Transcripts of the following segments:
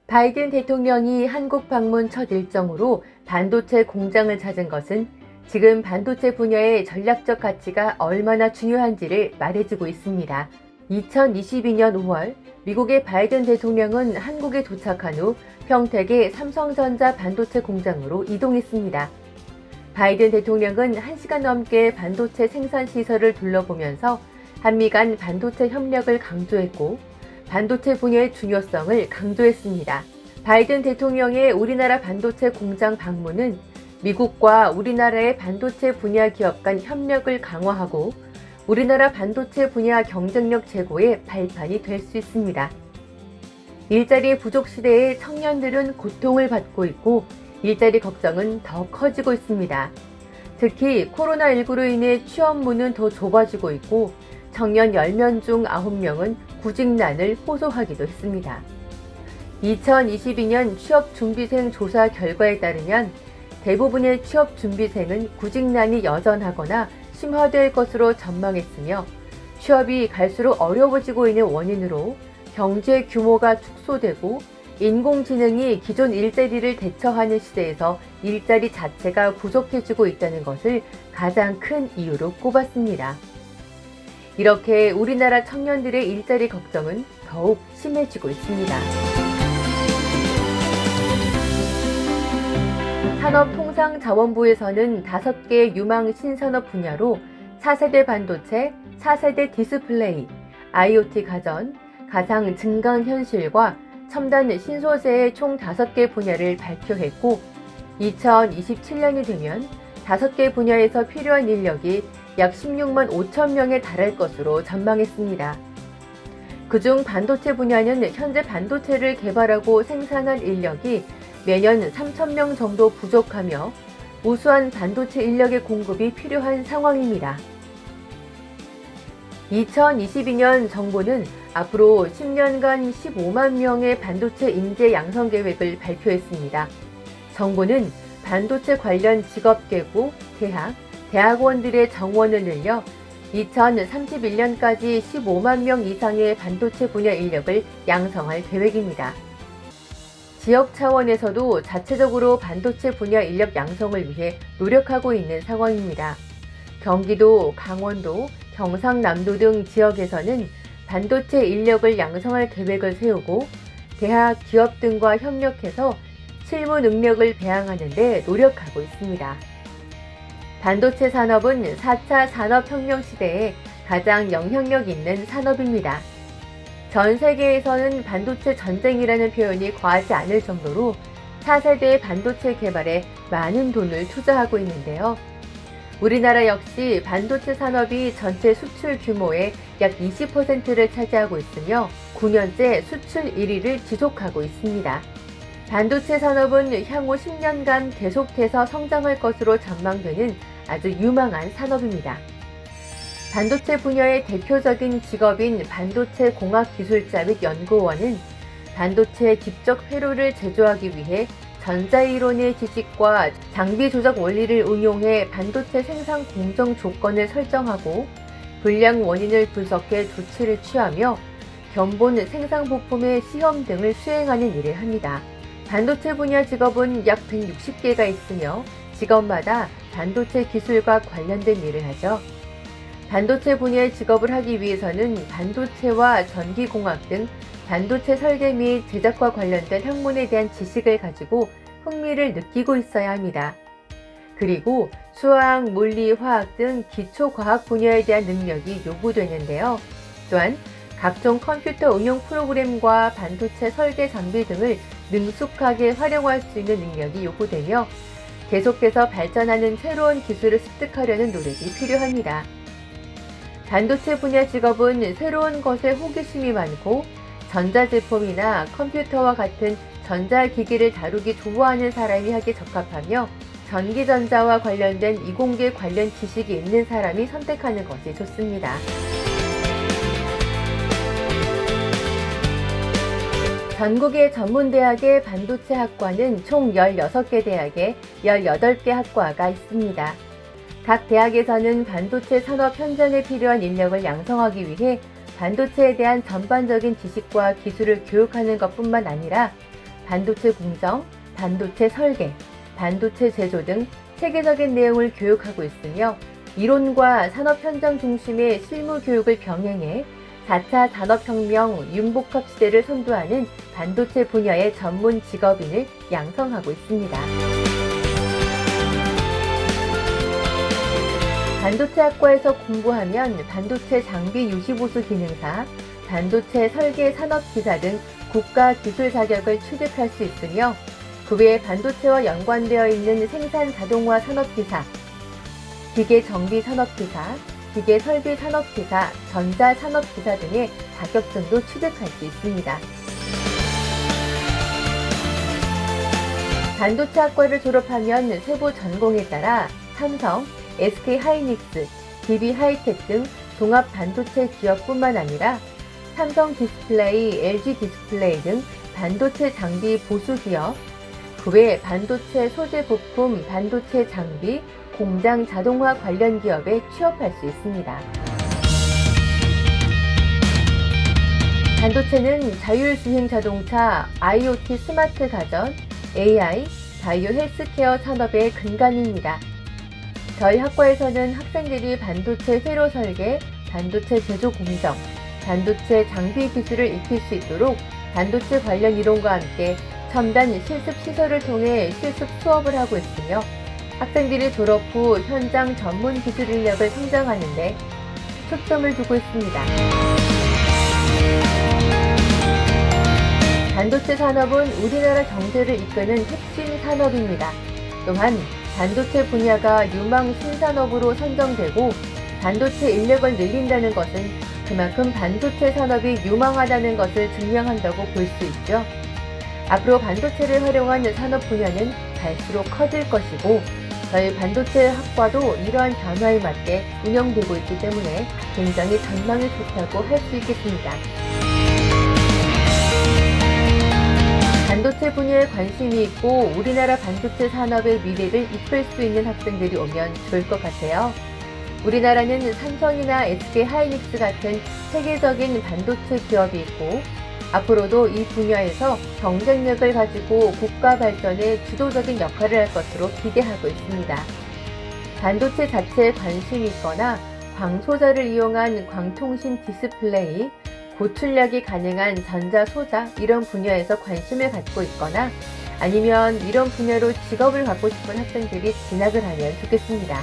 바이든 대통령이 한국 방문 첫 일정으로 반도체 공장을 찾은 것은 지금 반도체 분야의 전략적 가치가 얼마나 중요한지를 말해주고 있습니다. 2022년 5월 미국의 바이든 대통령은 한국에 도착한 후 평택의 삼성전자 반도체 공장으로 이동했습니다. 바이든 대통령은 1시간 넘게 반도체 생산 시설을 둘러보면서 한미 간 반도체 협력을 강조했고 반도체 분야의 중요성을 강조했습니다. 바이든 대통령의 우리나라 반도체 공장 방문은 미국과 우리나라의 반도체 분야 기업 간 협력을 강화하고 우리나라 반도체 분야 경쟁력 제고의 발판이 될 수 있습니다. 일자리 부족 시대에 청년들은 고통을 받고 있고 일자리 걱정은 더 커지고 있습니다. 특히 코로나19로 인해 취업문은 더 좁아지고 있고 청년 10명 중 9명은 구직난을 호소하기도 했습니다. 2022년 취업준비생 조사 결과에 따르면 대부분의 취업준비생은 구직난이 여전하거나 심화될 것으로 전망했으며 취업이 갈수록 어려워지고 있는 원인으로 경제 규모가 축소되고 인공지능이 기존 일자리를 대처하는 시대에서 일자리 자체가 부족해지고 있다는 것을 가장 큰 이유로 꼽았습니다. 이렇게 우리나라 청년들의 일자리 걱정은 더욱 심해지고 있습니다. 산업통상자원부에서는 5개 유망 신산업 분야로 4세대 반도체, 4세대 디스플레이, IoT 가전, 가상 증강현실과 첨단 신소재의 총 5개 분야를 발표했고 2027년이 되면 5개 분야에서 필요한 인력이 약 16만 5천 명에 달할 것으로 전망했습니다. 그중 반도체 분야는 현재 반도체를 개발하고 생산한 인력이 매년 3천 명 정도 부족하며 우수한 반도체 인력의 공급이 필요한 상황입니다. 2022년 정부는 앞으로 10년간 15만 명의 반도체 인재 양성 계획을 발표했습니다. 정부는 반도체 관련 직업계고, 대학, 대학원들의 정원을 늘려 2031년까지 15만 명 이상의 반도체 분야 인력을 양성할 계획입니다. 지역 차원에서도 자체적으로 반도체 분야 인력 양성을 위해 노력하고 있는 상황입니다. 경기도, 강원도, 경상남도 등 지역에서는 반도체 인력을 양성할 계획을 세우고 대학, 기업 등과 협력해서 실무 능력을 배양하는 데 노력하고 있습니다. 반도체 산업은 4차 산업혁명 시대에 가장 영향력 있는 산업입니다. 전 세계에서는 반도체 전쟁이라는 표현이 과하지 않을 정도로 4세대 반도체 개발에 많은 돈을 투자하고 있는데요. 우리나라 역시 반도체 산업이 전체 수출 규모의 약 20%를 차지하고 있으며 9년째 수출 1위를 지속하고 있습니다. 반도체 산업은 향후 10년간 계속해서 성장할 것으로 전망되는 아주 유망한 산업입니다. 반도체 분야의 대표적인 직업인 반도체 공학기술자 및 연구원은 반도체 기적 회로를 제조하기 위해 전자이론의 지식과 장비 조작 원리를 응용해 반도체 생산 공정 조건을 설정하고 불량 원인을 분석해 조치를 취하며 견본 생산 부품의 시험 등을 수행하는 일을 합니다. 반도체 분야 직업은 약 160개가 있으며 직업마다 반도체 기술과 관련된 일을 하죠. 반도체 분야의 직업을 하기 위해서는 반도체와 전기공학 등 반도체 설계 및 제작과 관련된 학문에 대한 지식을 가지고 흥미를 느끼고 있어야 합니다. 그리고 수학, 물리, 화학 등 기초과학 분야에 대한 능력이 요구되는데요. 또한 각종 컴퓨터 응용 프로그램과 반도체 설계 장비 등을 능숙하게 활용할 수 있는 능력이 요구되며 계속해서 발전하는 새로운 기술을 습득하려는 노력이 필요합니다. 반도체 분야 직업은 새로운 것에 호기심이 많고 전자제품이나 컴퓨터와 같은 전자기기를 다루기 좋아하는 사람이 하기에 적합하며 전기전자와 관련된 이공계 관련 지식이 있는 사람이 선택하는 것이 좋습니다. 전국의 전문대학의 반도체 학과는 총 16개 대학에 18개 학과가 있습니다. 각 대학에서는 반도체 산업 현장에 필요한 인력을 양성하기 위해 반도체에 대한 전반적인 지식과 기술을 교육하는 것뿐만 아니라 반도체 공정, 반도체 설계, 반도체 제조 등 체계적인 내용을 교육하고 있으며 이론과 산업 현장 중심의 실무 교육을 병행해 4차 산업혁명 융복합 시대를 선도하는 반도체 분야의 전문 직업인을 양성하고 있습니다. 반도체학과에서 공부하면 반도체 장비 유지보수 기능사, 반도체 설계 산업기사 등 국가 기술 자격을 취득할 수 있으며 그 외에 반도체와 연관되어 있는 생산 자동화 산업기사, 기계 정비 산업기사, 기계 설비 산업기사, 전자 산업기사 등의 자격증도 취득할 수 있습니다. 반도체학과를 졸업하면 세부 전공에 따라 삼성, SK하이닉스, DB하이텍 등 종합 반도체 기업뿐만 아니라 삼성 디스플레이, LG 디스플레이 등 반도체 장비 보수 기업, 그 외 반도체 소재 부품, 반도체 장비, 공장 자동화 관련 기업에 취업할 수 있습니다. 반도체는 자율주행 자동차, IoT 스마트 가전, AI, 바이오 헬스케어 산업의 근간입니다. 저희 학과에서는 학생들이 반도체 회로 설계, 반도체 제조 공정, 반도체 장비 기술을 익힐 수 있도록 반도체 관련 이론과 함께 첨단 실습 시설을 통해 실습 수업을 하고 있으며 학생들이 졸업 후 현장 전문 기술 인력을 성장하는 데 초점을 두고 있습니다. 반도체 산업은 우리나라 경제를 이끄는 핵심 산업입니다. 또한 반도체 분야가 유망 신산업으로 선정되고 반도체 인력을 늘린다는 것은 그만큼 반도체 산업이 유망하다는 것을 증명한다고 볼 수 있죠. 앞으로 반도체를 활용한 산업 분야는 갈수록 커질 것이고 저희 반도체 학과도 이러한 변화에 맞게 운영되고 있기 때문에 굉장히 전망이 좋다고 할 수 있겠습니다. 반도체 분야에 관심이 있고 우리나라 반도체 산업의 미래를 이끌 수 있는 학생들이 오면 좋을 것 같아요. 우리나라는 삼성이나 SK하이닉스 같은 세계적인 반도체 기업이 있고 앞으로도 이 분야에서 경쟁력을 가지고 국가 발전에 주도적인 역할을 할 것으로 기대하고 있습니다. 반도체 자체에 관심이 있거나 광소자를 이용한 광통신 디스플레이, 고출력이 가능한 전자소자 이런 분야에서 관심을 갖고 있거나 아니면 이런 분야로 직업을 갖고 싶은 학생들이 진학을 하면 좋겠습니다.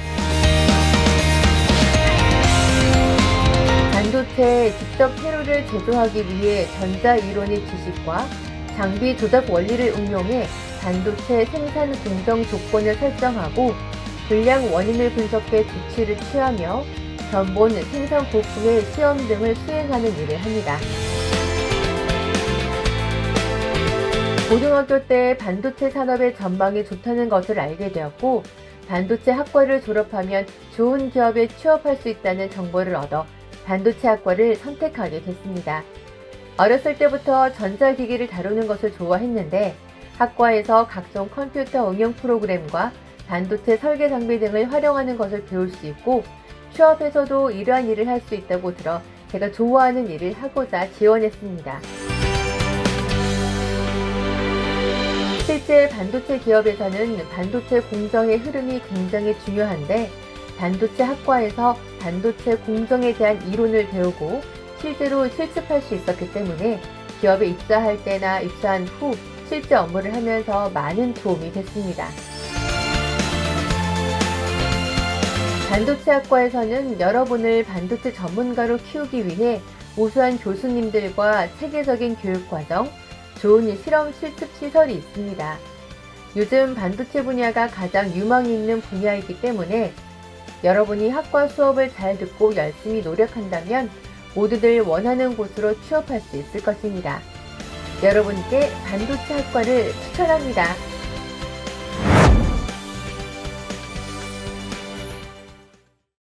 반도체에 직접 회로를 제조하기 위해 전자 이론의 지식과 장비 조작 원리를 응용해 반도체 생산 공정 조건을 설정하고 불량 원인을 분석해 조치를 취하며 견본 생산 부품의 시험 등을 수행하는 일을 합니다. 고등학교 때 반도체 산업의 전망이 좋다는 것을 알게 되었고 반도체 학과를 졸업하면 좋은 기업에 취업할 수 있다는 정보를 얻어 반도체 학과를 선택하게 됐습니다. 어렸을 때부터 전자기기를 다루는 것을 좋아했는데 학과에서 각종 컴퓨터 응용 프로그램과 반도체 설계 장비 등을 활용하는 것을 배울 수 있고 취업에서도 이러한 일을 할 수 있다고 들어 제가 좋아하는 일을 하고자 지원했습니다. 실제 반도체 기업에서는 반도체 공정의 흐름이 굉장히 중요한데 반도체 학과에서 반도체 공정에 대한 이론을 배우고 실제로 실습할 수 있었기 때문에 기업에 입사할 때나 입사한 후 실제 업무를 하면서 많은 도움이 됐습니다. 반도체 학과에서는 여러분을 반도체 전문가로 키우기 위해 우수한 교수님들과 체계적인 교육과정, 좋은 실험 실습 시설이 있습니다. 요즘 반도체 분야가 가장 유망이 있는 분야이기 때문에 여러분이 학과 수업을 잘 듣고 열심히 노력한다면 모두들 원하는 곳으로 취업할 수 있을 것입니다. 여러분께 반도체 학과를 추천합니다.